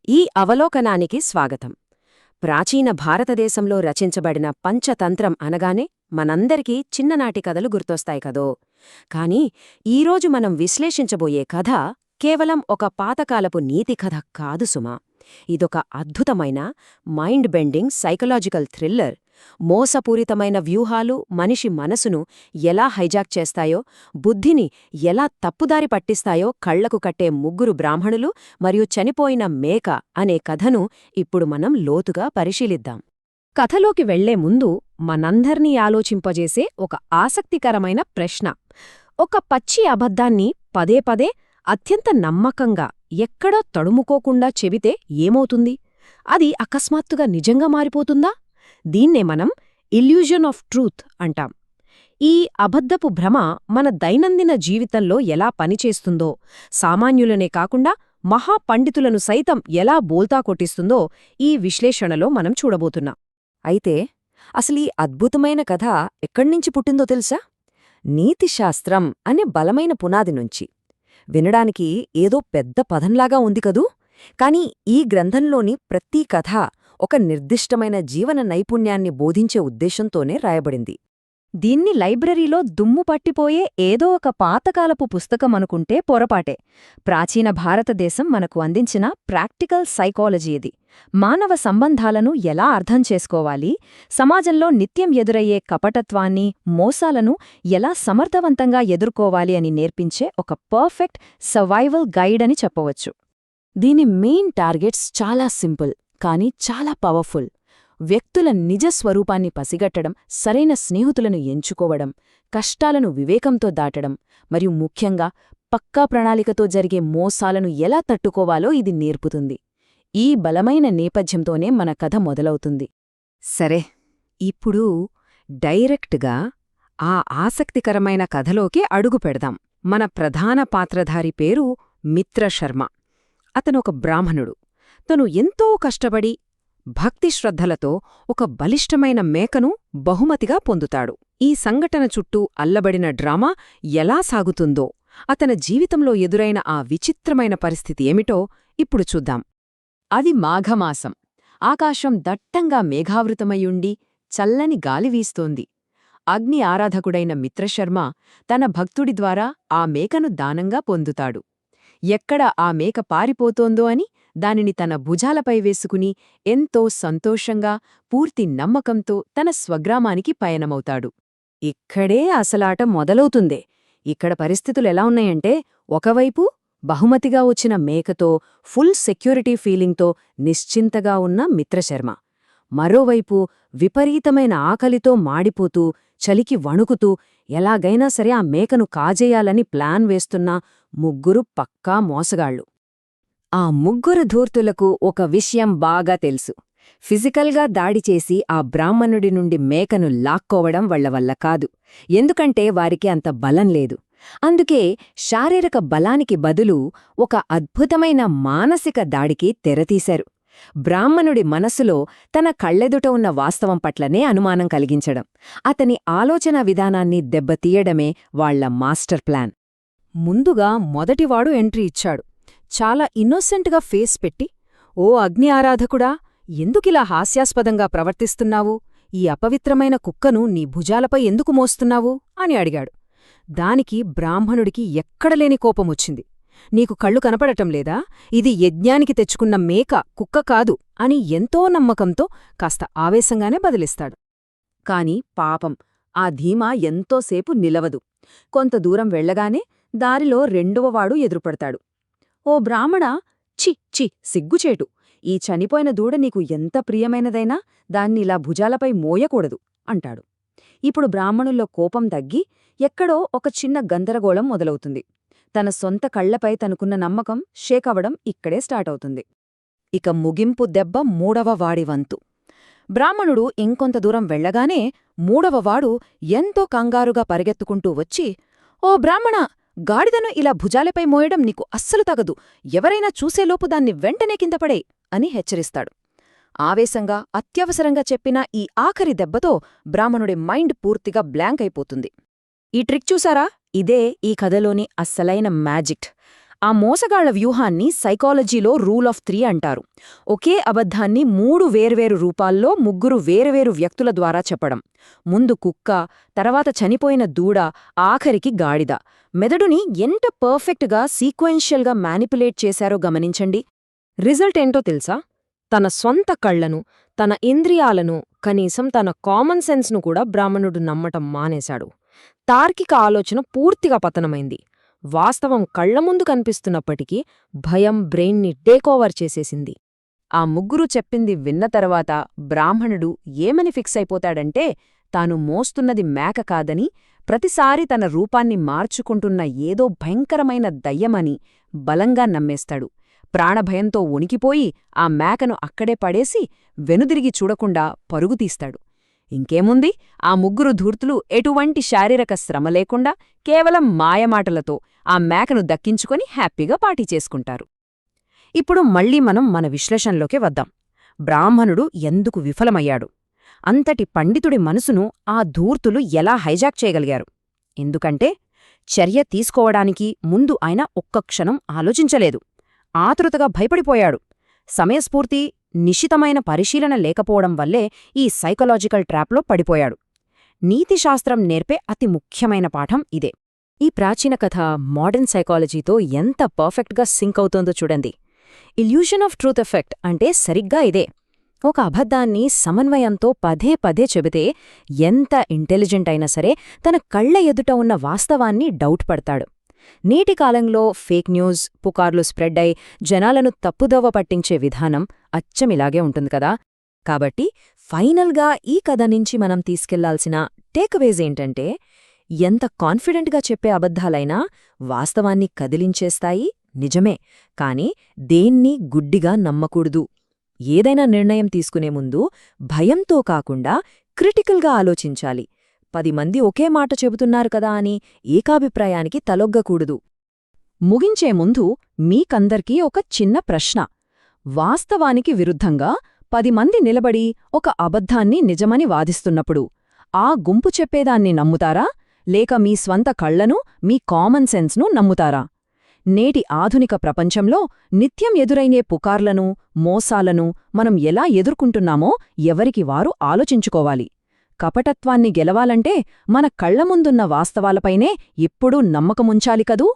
ఈ అవలోకనానికి స్వాగతం. ప్రాచీన భారతదేశంలో రచించబడిన పంచతంత్రం అనగానే మనందరికీ చిన్ననాటి కథలు గుర్తొస్తాయి కదో. కాని ఈరోజు మనం విశ్లేషించబోయే కథ కేవలం ఒక పాతకాలపు నీతి కథ కాదు సుమా. ఇదొక అద్భుతమైన మైండ్ బెండింగ్ సైకలాజికల్ థ్రిల్లర్. మోసపూరితమైన వ్యూహాలు మనిషి మనసును ఎలా హైజాక్ చేస్తాయో, బుద్ధిని ఎలా తప్పుదారి పట్టిస్తాయో కళ్లకు కట్టే ముగ్గురు బ్రాహ్మణులు మరియు చనిపోయిన మేక అనే కథను ఇప్పుడు మనం లోతుగా పరిశీలిద్దాం. కథలోకి వెళ్లే ముందు మనందర్నీ ఆలోచింపజేసే ఒక ఆసక్తికరమైన ప్రశ్న. ఒక పచ్చి అబద్ధాన్ని పదే పదే అత్యంత నమ్మకంగా ఎక్కడో తడుముకోకుండా చెబితే ఏమవుతుంది? అది అకస్మాత్తుగా నిజంగా మారిపోతుందా? దీన్నే మనం ఇల్యూజన్ ఆఫ్ ట్రూత్ అంటాం. ఈ అబద్ధపు భ్రమ మన దైనందిన జీవితంలో ఎలా పనిచేస్తుందో, సామాన్యులనే కాకుండా మహాపండితులను సైతం ఎలా బోల్తా కొట్టిస్తుందో ఈ విశ్లేషణలో మనం చూడబోతున్నాం. అయితే అసలీ అద్భుతమైన కథ ఎక్కడ్నించి పుట్టిందో తెలుసా? నీతిశాస్త్రం అనే బలమైన పునాది నుంచి. వినడానికి ఏదో పెద్ద పదంలాగా ఉంది కదూ, కాని ఈ గ్రంథంలోని ప్రతి కథ ఒక నిర్దిష్టమైన జీవన నైపుణ్యాన్ని బోధించే ఉద్దేశంతోనే రాయబడింది. దీన్ని లైబ్రరీలో దుమ్ము పట్టిపోయే ఏదో ఒక పాతకాలపు పుస్తకమనుకుంటే పొరపాటే. ప్రాచీన భారతదేశం మనకు అందించిన ప్రాక్టికల్ సైకాలజీ ఇది. మానవ సంబంధాలను ఎలా అర్థం చేసుకోవాలి, సమాజంలో నిత్యం ఎదురయ్యే కపటత్వాన్ని, మోసాలను ఎలా సమర్థవంతంగా ఎదుర్కోవాలి అని నేర్పించే ఒక పర్ఫెక్ట్ సర్వైవల్ గైడ్ అని చెప్పవచ్చు. దీని మెయిన్ టార్గెట్స్ చాలా సింపుల్ కానీ చాలా పవర్ఫుల్. వ్యక్తుల నిజ స్వరూపాన్ని పసిగట్టడం, సరైన స్నేహితులను ఎంచుకోవడం, కష్టాలను వివేకంతో దాటడం, మరియు ముఖ్యంగా పక్కా ప్రణాళికతో జరిగే మోసాలను ఎలా తట్టుకోవాలో ఇది నేర్పుతుంది. ఈ బలమైన నేపథ్యంతోనే మన కథ మొదలవుతుంది. సరే, ఇప్పుడు డైరెక్ట్గా ఆ ఆసక్తికరమైన కథలోకి అడుగు పెడదాం. మన ప్రధాన పాత్రధారి పేరు మిత్రశర్మ. అతనొక బ్రాహ్మణుడు. తను ఎంతో కష్టపడి భక్తిశ్రద్ధలతో ఒక బలిష్టమైన మేకను బహుమతిగా పొందుతాడు. ఈ సంఘటన చుట్టూ అల్లబడిన డ్రామా ఎలా సాగుతుందో, అతని జీవితంలో ఎదురైన ఆ విచిత్రమైన పరిస్థితి ఏమిటో ఇప్పుడు చూద్దాం. అది మాఘమాసం. ఆకాశం దట్టంగా మేఘావృతమయుండి చల్లని గాలి వీస్తోంది. అగ్ని ఆరాధకుడైన మిత్రశర్మ తన భక్తుడి ద్వారా ఆ మేకను దానంగా పొందుతాడు. ఎక్కడ ఆ మేక పారిపోతోందో అని దానిని తన భుజాలపై వేసుకుని ఎంతో సంతోషంగా, పూర్తి నమ్మకంతో తన స్వగ్రామానికి పయనమవుతాడు. ఇక్కడే అసలాట మొదలవుతుందే. ఇక్కడ పరిస్థితులెలా ఉన్నాయంటే, ఒకవైపు బహుమతిగా వచ్చిన మేకతో ఫుల్ సెక్యూరిటీ ఫీలింగ్తో నిశ్చింతగా ఉన్న మిత్రశర్మ, మరోవైపు విపరీతమైన ఆకలితో మాడిపోతూ, చలికి వణుకుతూ ఎలాగైనా సరే ఆ మేకను కాజేయాలని ప్లాన్ వేస్తున్న ముగ్గురు పక్కా మోసగాళ్లు. ఆ ముగ్గురు ధూర్తులకు ఒక విషయం బాగా తెలుసు. ఫిజికల్గా దాడిచేసి ఆ బ్రాహ్మణుడి నుండి మేకను లాక్కోవడం వాళ్ల వల్ల కాదు. ఎందుకంటే వారికి అంత బలం లేదు. అందుకే శారీరక బలానికి బదులు ఒక అద్భుతమైన మానసిక దాడికి తెరతీశారు. బ్రాహ్మణుడి మనసులో తన కళ్ళెదుట ఉన్న వాస్తవం పట్లనే అనుమానం కలిగించడం, అతని ఆలోచనా విధానాన్ని దెబ్బతీయడమే వాళ్ల మాస్టర్ ప్లాన్. ముందుగా మొదటివాడు ఎంట్రీ ఇచ్చాడు. చాలా ఇన్నోసెంట్గా ఫేస్ పెట్టి, ఓ అగ్ని ఆరాధకుడా, ఎందుకిలా హాస్యాస్పదంగా ప్రవర్తిస్తున్నావు? ఈ అపవిత్రమైన కుక్కను నీ భుజాలపై ఎందుకు మోస్తున్నావు అని అడిగాడు. దానికి బ్రాహ్మణుడికి ఎక్కడలేని కోపమొచ్చింది. నీకు కళ్ళు కనపడటం లేదా? ఇది యజ్ఞానికి తెచ్చుకున్న మేక, కుక్క కాదు అని ఎంతో నమ్మకంతో కాస్త ఆవేశంగానే బదిలిస్తాడు. కాని పాపం ఆ ధీమా ఎంతోసేపు నిలవదు. కొంత దూరం వెళ్లగానే దారిలో రెండవవాడు ఎదురుపడతాడు. ఓ బ్రాహ్మణా, చి సిగ్గుచేటు! ఈ చనిపోయిన దూడ నీకు ఎంత ప్రియమైనదైనా దాన్నిలా భుజాలపై మోయకూడదు అంటాడు. ఇప్పుడు బ్రాహ్మణుల్లో కోపం తగ్గి ఎక్కడో ఒక చిన్న గందరగోళం మొదలవుతుంది. తన సొంత కళ్లపై తనకున్న నమ్మకం షేకవడం ఇక్కడే స్టార్టవుతుంది. ఇక ముగింపు దెబ్బ మూడవవాడి వంతు. బ్రాహ్మణుడు ఇంకొంత దూరం వెళ్లగానే మూడవవాడు ఎంతో కంగారుగా పరిగెత్తుకుంటూ వచ్చి, ఓ బ్రాహ్మణా, గాడిదను ఇలా భుజాలపై మోయడం నీకు అస్సలు తగదు. ఎవరైనా చూసేలోపు దాన్ని వెంటనే కిందపడే అని హెచ్చరిస్తాడు. ఆవేశంగా అత్యవసరంగా చెప్పిన ఈ ఆఖరి దెబ్బతో బ్రాహ్మణుడి మైండ్ పూర్తిగా బ్లాంక్ అయిపోతుంది. ఈ ట్రిక్ చూసారా? ఇదే ఈ కథలోని అస్సలైన మ్యాజిక్. ఆ మోసగాళ్ల వ్యూహాన్ని సైకాలజీలో రూల్ ఆఫ్ 3 అంటారు. ఒకే అబద్ధాన్ని 3 వేర్వేరు రూపాల్లో 3 వేర్వేరు వ్యక్తుల ద్వారా చెప్పడం. ముందు కుక్క, తర్వాత చనిపోయిన దూడ, ఆఖరికి గాడిద. మెదడుని ఎంత పర్ఫెక్ట్గా సీక్వెన్షియల్గా మ్యానిపులేట్ చేశారో గమనించండి. రిజల్ట్ ఏంటో తెలుసా? తన స్వంత కళ్లను, తన ఇంద్రియాలను, కనీసం తన కామన్ సెన్స్ను కూడా బ్రాహ్మణుడు నమ్మటం మానేశాడు. తార్కిక ఆలోచన పూర్తిగా పతనమైంది. వాస్తవం కళ్ల ముందు కనిపిస్తున్నప్పటికీ భయం బ్రెయిన్ని టేకోవర్ చేసేసింది. ఆ 3 చెప్పింది విన్న తర్వాత బ్రాహ్మణుడు ఏమని ఫిక్స్ అయిపోతాడంటే, తాను మోస్తున్నది మేక కాదని, ప్రతిసారి తన రూపాన్ని మార్చుకుంటున్న ఏదో భయంకరమైన దయ్యమని బలంగా నమ్మేస్తాడు. ప్రాణభయంతో ఉనికిపోయి ఆ మేకను అక్కడే పడేసి వెనుదిరిగి చూడకుండా పరుగుతీస్తాడు. ఇంకేముంది, ఆ 3 ధూర్తులు ఎటువంటి శారీరక శ్రమ లేకుండా కేవలం మాయమాటలతో ఆ మేకను దక్కించుకొని హ్యాపీగా పార్టీ చేసుకుంటారు. ఇప్పుడు మళ్ళీ మనం మన విశ్లేషణలోకే వద్దాం. బ్రాహ్మణుడు ఎందుకు విఫలమయ్యాడు? అంతటి పండితుడి మనసును ఆ ధూర్తులు ఎలా హైజాక్ చేయగలిగారు? ఎందుకంటే చర్య తీసుకోవడానికి ముందు ఆయన ఒక్క క్షణం ఆలోచించలేదు. ఆతృతగా భయపడిపోయాడు. సమయస్ఫూర్తి, నిశితమైన పరిశీలన లేకపోవడం వల్లే ఈ సైకలాజికల్ ట్రాప్లో పడిపోయాడు. నీతిశాస్త్రం నేర్పే అతి ముఖ్యమైన పాఠం ఇదే. ఈ ప్రాచీన కథ మోడర్న్ సైకాలజీతో ఎంత పర్ఫెక్ట్గా సింక్ అవుతోందో చూడండి. ఇల్యూషన్ ఆఫ్ ట్రూత్ ఎఫెక్ట్ అంటే సరిగ్గా ఇదే. ఒక అబద్ధాన్ని సమన్వయంతో పదే పదే చెబితే ఎంత ఇంటెలిజెంట్ అయినా సరే తన కళ్ల ఎదుట ఉన్న వాస్తవాన్ని డౌట్ పడతాడు. నేటి కాలంలో ఫేక్ న్యూస్, పుకార్లు స్ప్రెడ్ అయి జనాలను తప్పుదోవ పట్టించే విధానం అచ్చమిలాగే ఉంటుంది కదా. కాబట్టి ఫైనల్గా ఈ కథ నుంచి మనం తీసుకెళ్లాల్సిన టేక్అవేజ్ ఏంటంటే, ఎంత కాన్ఫిడెంట్గా చెప్పే అబద్ధాలైనా వాస్తవాన్ని కదిలించేస్తాయి, నిజమే. కాని దేన్ని గుడ్డిగా నమ్మకూడదు. ఏదైనా నిర్ణయం తీసుకునే ముందు భయంతో కాకుండా క్రిటికల్గా ఆలోచించాలి. 10 మంది ఒకే మాట చెబుతున్నారు కదా అని ఏకాభిప్రాయానికి తలొగ్గకూడదు. ముగించే ముందు మీకందర్కీ ఒక చిన్న ప్రశ్న. వాస్తవానికి విరుద్ధంగా 10 మంది నిలబడి ఒక అబద్ధాన్ని నిజమని వాదిస్తున్నప్పుడు ఆ గుంపు చెప్పేదాన్ని నమ్ముతారా, లేక మీ స్వంత కళ్లను, మీ కామన్ సెన్స్ను నమ్ముతారా? నేటి ఆధునిక ప్రపంచంలో నిత్యం ఎదురైనే పుకార్లను, మోసాలను మనం ఎలా ఎదుర్కొంటున్నామో ఎవరికి వారు ఆలోచించుకోవాలి. కపటత్వాన్ని గెలవాలంటే మన కళ్ల ముందున్న వాస్తవాలపైనే ఎప్పుడూ నమ్మకముంచాలి కదూ.